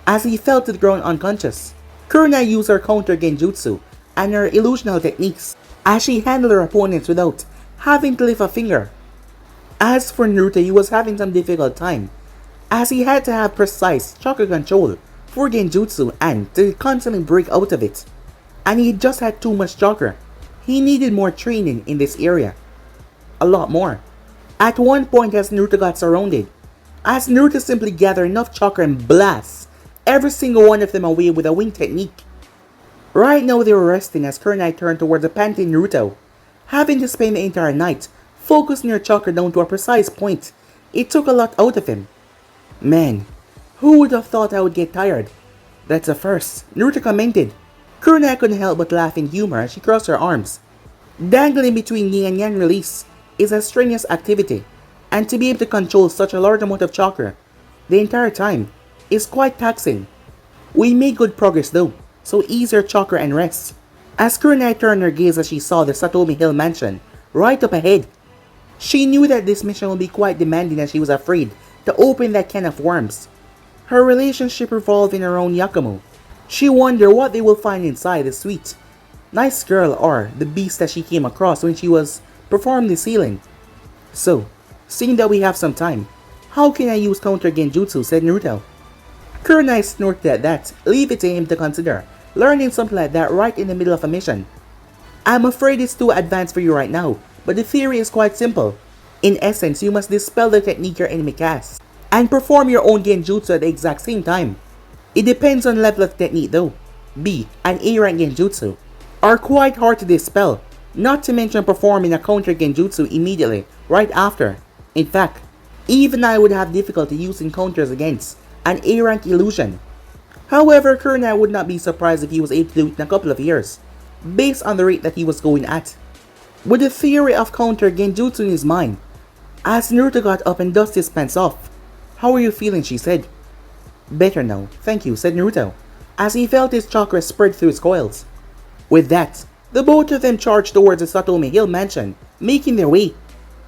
As he fell to the ground unconscious, Kurenai used her counter genjutsu and her illusional techniques. as she handled her opponents without having to lift a finger. As for Naruto, he was having some difficult time, as he had to have precise chakra control for genjutsu and to constantly break out of it. And he just had too much chakra. He needed more training in this area. A lot more. At one point as Naruto got surrounded, as Naruto simply gathered enough chakra and blasts every single one of them away with a wing technique. Right now they were resting as Kurenai turned towards the panting Naruto, having to spend the entire night focusing her chakra down to a precise point. It took a lot out of him. Man, who would have thought I would get tired? That's a first, Naruto commented. Kurenai couldn't help but laugh in humor as she crossed her arms. Dangling between yin and yang release is a strenuous activity, and to be able to control such a large amount of chakra the entire time is quite taxing. We made good progress though, so ease your chakra and rest. As Kurenai turned her gaze as she saw the Satomi Hill mansion right up ahead, she knew that this mission would be quite demanding and she was afraid to open that can of worms. Her relationship revolving around Yakumo. She wondered what they will find inside the sweet, nice girl or the beast that she came across when she was performing the healing. So, seeing that we have some time, how can I use counter genjutsu, said Naruto. Kurenai snorted at that. Leave it to him to consider learning something like that right in the middle of a mission. I'm afraid it's too advanced for you right now, but the theory is quite simple. In essence, you must dispel the technique your enemy casts and perform your own genjutsu at the exact same time. It depends on level of technique though. B and A rank genjutsu are quite hard to dispel, not to mention performing a counter genjutsu immediately right after. In fact, even I would have difficulty using counters against an A rank illusion. However, Kurenai would not be surprised if he was able to do it in a couple of years, based on the rate that he was going at. With the theory of counter genjutsu in his mind, as Naruto got up and dusted his pants off. How are you feeling, she said. Better now, thank you, said Naruto, as he felt his chakra spread through his coils. With that, the both of them charged towards the Satomi Hill mansion, making their way.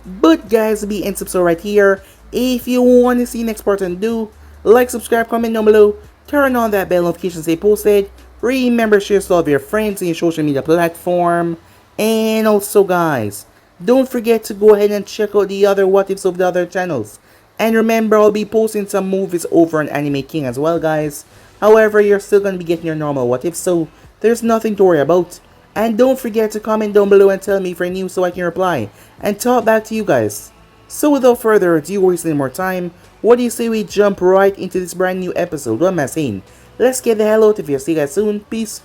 But guys, be and subscribe right here. If you want to see next part and do, like, subscribe, comment down below, turn on that bell notification to stay posted. Remember, share this with your friends in your social media platform. And also guys, don't forget to go ahead and check out the other what ifs of the other channels. And remember, I'll be posting some movies over on Anime King as well guys. However, you're still going to be getting your normal what if, so there's nothing to worry about. And don't forget to comment down below and tell me if you're new so I can reply and talk back to you guys. So without further ado, wasting more time, what do you say we jump right into this brand new episode? What am I saying? Let's get the hell out of here. See you guys soon. Peace.